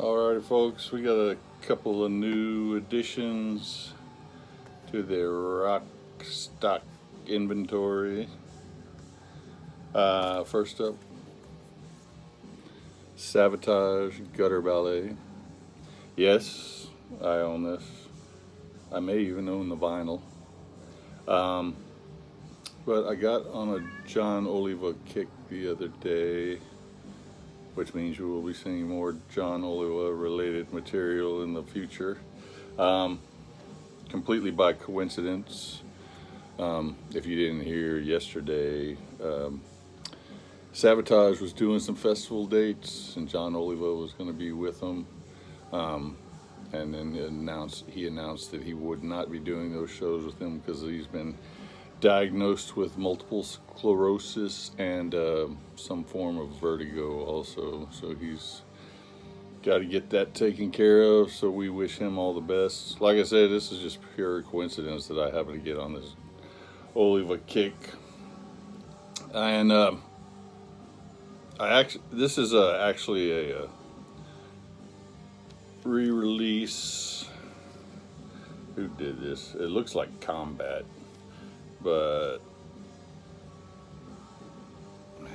Alrighty, folks, we got a couple of new additions to the rock stock inventory. First up, Savatage Gutter Ballet. Yes, I own this. I may even own the vinyl. But I got on a John Oliva kick the other day, which means you will be seeing more John Oliva related material in the future. Completely by coincidence. If you didn't hear yesterday, Savatage was doing some festival dates and John Oliva was going to be with them. And then he announced that he would not be doing those shows with him because he's been diagnosed with multiple sclerosis and some form of vertigo also. So he's got to get that taken care of. So we wish him all the best. Like I said, this is just pure coincidence that I happen to get on this Oliva kick. And this is actually a re-release. Who did this? It looks like Combat. But man,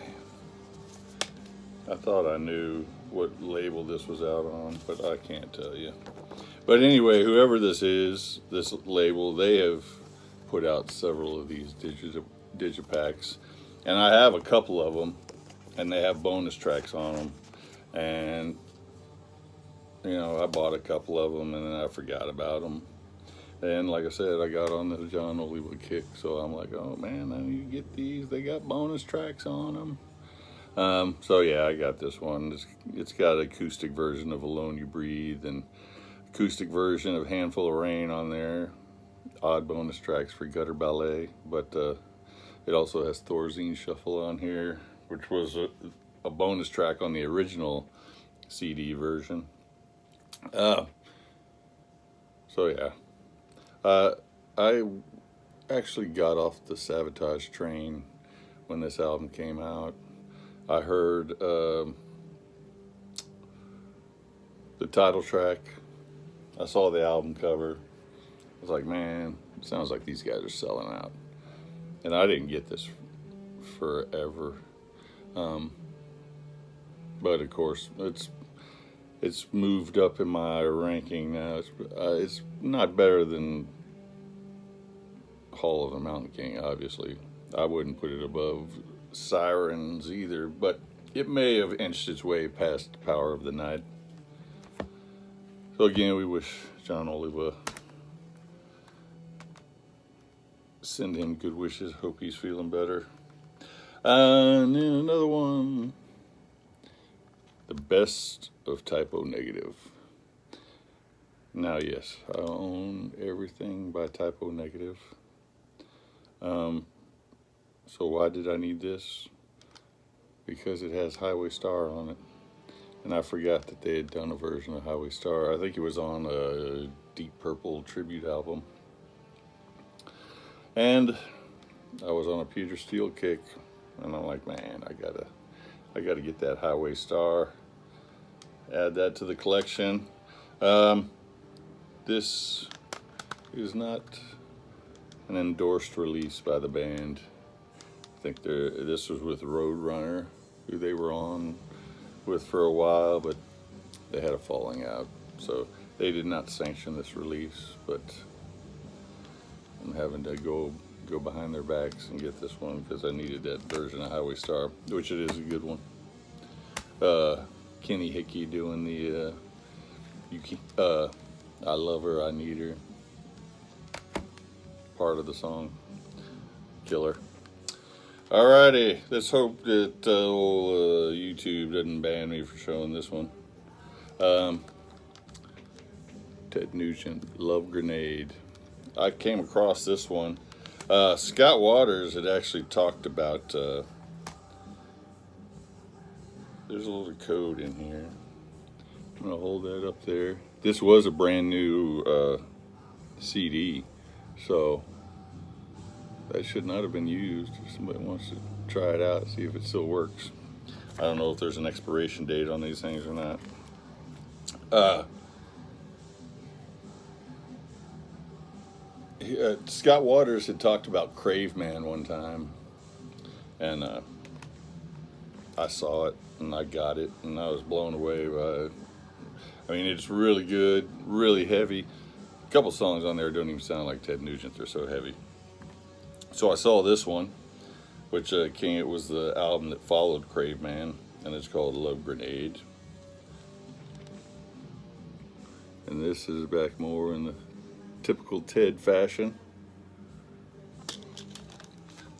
I thought I knew what label this was out on, but I can't tell you. But anyway, whoever this is, this label, they have put out several of these digipacks, and I have a couple of them, and they have bonus tracks on them. And you know, I bought a couple of them, and then I forgot about them. And like I said, I got on the John Oliva kick, so I'm like, oh man, I need to get these. They got bonus tracks on them. So yeah, I got this one. It's got an acoustic version of Alone You Breathe and acoustic version of Handful of Rain on there. Odd bonus tracks for Gutter Ballet, but it also has Thorzine Shuffle on here, which was a bonus track on the original CD version. So yeah. I actually got off the Savatage train when this album came out. I heard the title track. I saw the album cover. I was like, man, it sounds like these guys are selling out. And I didn't get this forever. But of course, it's moved up in my ranking now. It's not better than Hall of the Mountain King, obviously. I wouldn't put it above Sirens either, but it may have inched its way past Power of the Night. So again, we wish John Oliva, send him good wishes. Hope he's feeling better. And then another one, the best of Typo Negative. Now, yes, I own everything by Typo Negative. So why did I need this? Because it has Highway Star on it. And I forgot that they had done a version of Highway Star. I think it was on a Deep Purple tribute album. And I was on a Peter Steele kick. And I'm like, man, I gotta get that Highway Star. Add that to the collection. This is not an endorsed release by the band. I think this was with Roadrunner, who they were on with for a while, but they had a falling out. So they did not sanction this release, but I'm having to go behind their backs and get this one because I needed that version of Highway Star, which it is a good one. Kenny Hickey doing the I Love Her, I Need Her part of the song. Killer. Alrighty, let's hope that YouTube doesn't ban me for showing this one. Ted Nugent, Love Grenade. I came across this one. Scott Waters had actually talked about there's a little code in here. I'm gonna hold that up there. This was a brand new CD, so that should not have been used. If somebody wants to try it out, see if it still works. I don't know if there's an expiration date on these things or not. Uh, Scott Waters had talked about Crave Man one time, and I saw it and I got it and I was blown away by it. I mean, it's really good, really heavy. A couple songs on there don't even sound like Ted Nugent, they're so heavy. So I saw this one, which it was the album that followed Crave Man, and it's called Love Grenade. And this is back more in the typical Ted fashion.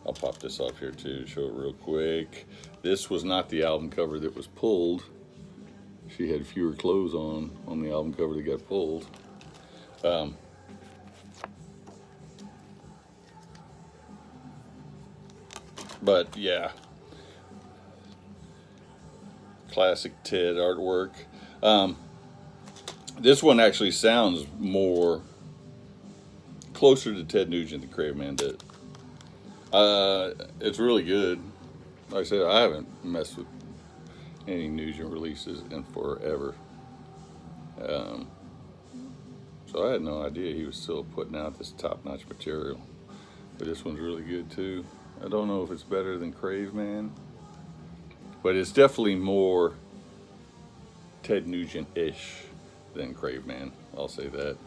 I'll pop this off here too to show it real quick. This was not the album cover that was pulled. She had fewer clothes on the album cover that got pulled. But yeah, classic Ted artwork. This one actually sounds more closer to Ted Nugent than Crave Man did. It's really good. Like I said, I haven't messed with any Nugent releases in forever. So I had no idea he was still putting out this top-notch material. But this one's really good too. I don't know if it's better than Crave Man, but it's definitely more Ted Nugent-ish than Crave Man. I'll say that.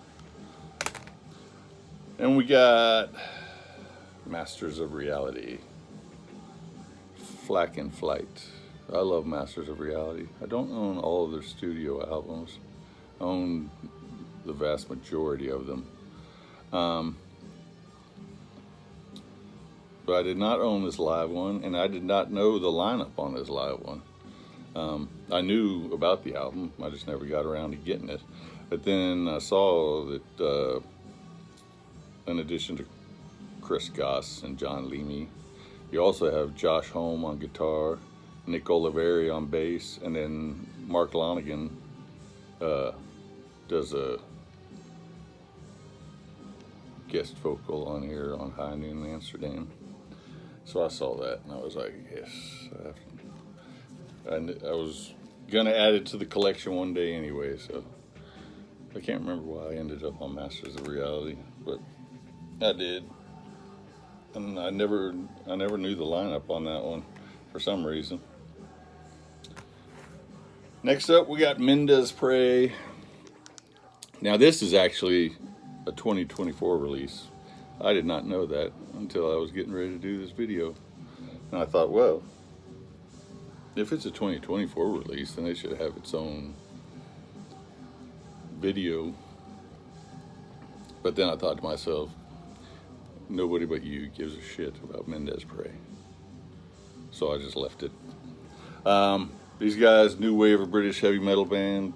And we got Masters of Reality, Flak and Flight. I love Masters of Reality. I don't own all of their studio albums. I own the vast majority of them. But I did not own this live one, and I did not know the lineup on this live one. I knew about the album, I just never got around to getting it. But then I saw that in addition to Chris Goss and John Leamy, you also have Josh Homme on guitar, Nick Oliveri on bass, and then Mark Lonigan does a guest vocal on here on High Noon in Amsterdam. So I saw that and I was like, yes. I was gonna add it to the collection one day anyway, so I can't remember why I ended up on Masters of Reality, but I did. And I never knew the lineup on that one for some reason. Next up, we got Mendes Prey. Now this is actually a 2024 release. I did not know that until I was getting ready to do this video. And I thought, well, if it's a 2024 release, then it should have its own video. But then I thought to myself, nobody but you gives a shit about Mendes Prey. So I just left it. These guys, new wave of British heavy metal band.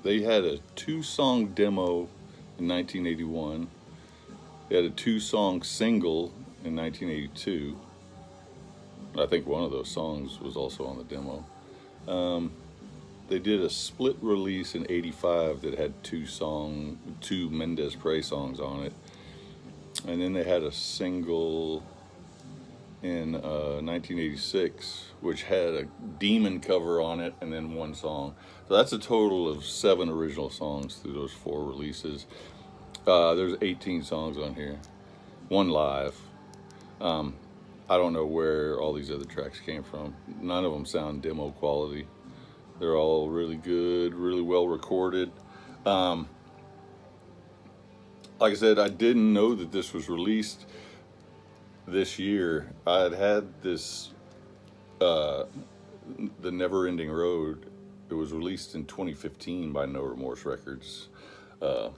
They had a 2-song demo in 1981. They had a 2-song single in 1982. I think one of those songs was also on the demo. They did a split release in '85 that had two Mendes Prey songs on it. And then they had a single in 1986, which had a Demon cover on it and then one song. So that's a total of 7 original songs through those 4 releases. There's 18 songs on here, 1 live. I don't know where all these other tracks came from. None of them sound demo quality. They're all really good, really well recorded. Like I said, I didn't know that this was released this year. I had this, The Never Ending Road. It was released in 2015 by No Remorse Records. It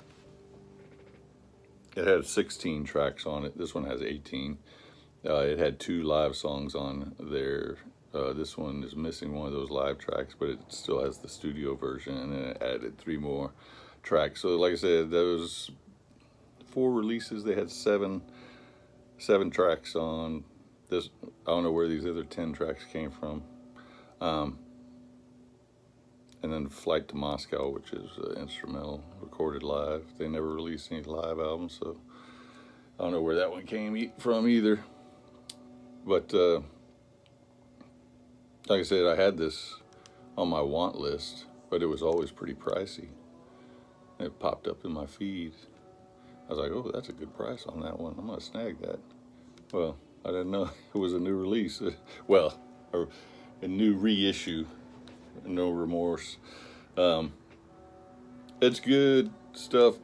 had 16 tracks on it. This one has 18. It had 2 live songs on there. This one is missing one of those live tracks, but it still has the studio version, and then it added 3 more tracks. So like I said, those 4 releases, they had 7 tracks on this. I don't know where these other 10 tracks came from. And then Flight to Moscow, which is instrumental, recorded live. They never released any live albums, so I don't know where that one came from either. But like I said, I had this on my want list, but it was always pretty pricey. It popped up in my feed. I was like, oh, that's a good price on that one. I'm gonna snag that. Well, I didn't know it was a new release. Well, a new reissue. No remorse. It's good stuff.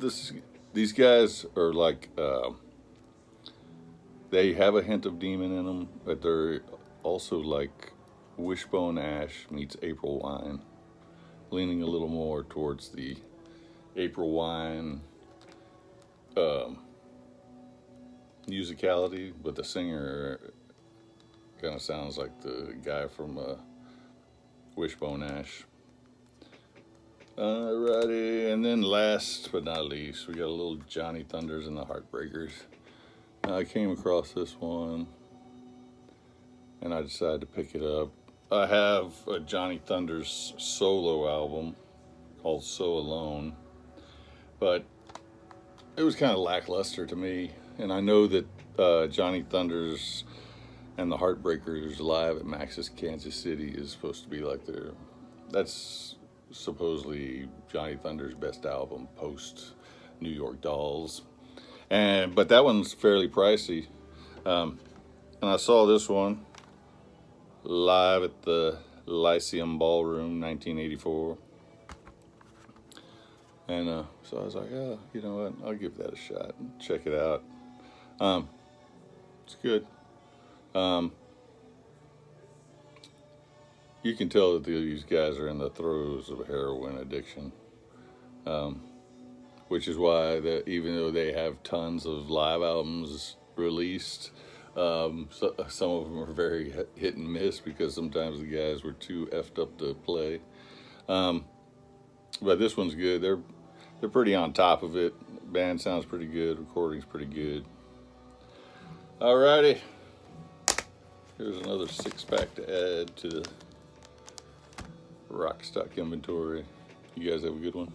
These guys are like, they have a hint of demon in them, but they're also like Wishbone Ash meets April Wine, leaning a little more towards the April Wine musicality, but the singer kind of sounds like the guy from Wishbone Ash. Alrighty, and then last but not least, we got a little Johnny Thunders and the Heartbreakers. I came across this one, and I decided to pick it up. I have a Johnny Thunders solo album called So Alone, but it was kind of lackluster to me. And I know that Johnny Thunders and the Heartbreakers live at Max's Kansas City is supposed to be like that's supposedly Johnny Thunders' best album post New York Dolls. But that one's fairly pricey. And I saw this one live at the Lyceum Ballroom, 1984. And so I was like, oh, you know what? I'll give that a shot and check it out. It's good. You can tell that these guys are in the throes of heroin addiction, which is why even though they have tons of live albums released, some of them are very hit and miss because sometimes the guys were too effed up to play. But this one's good. They're pretty on top of it. Band sounds pretty good. Recording's pretty good. Alrighty. Here's another 6-pack to add to the rock stock inventory. You guys have a good one.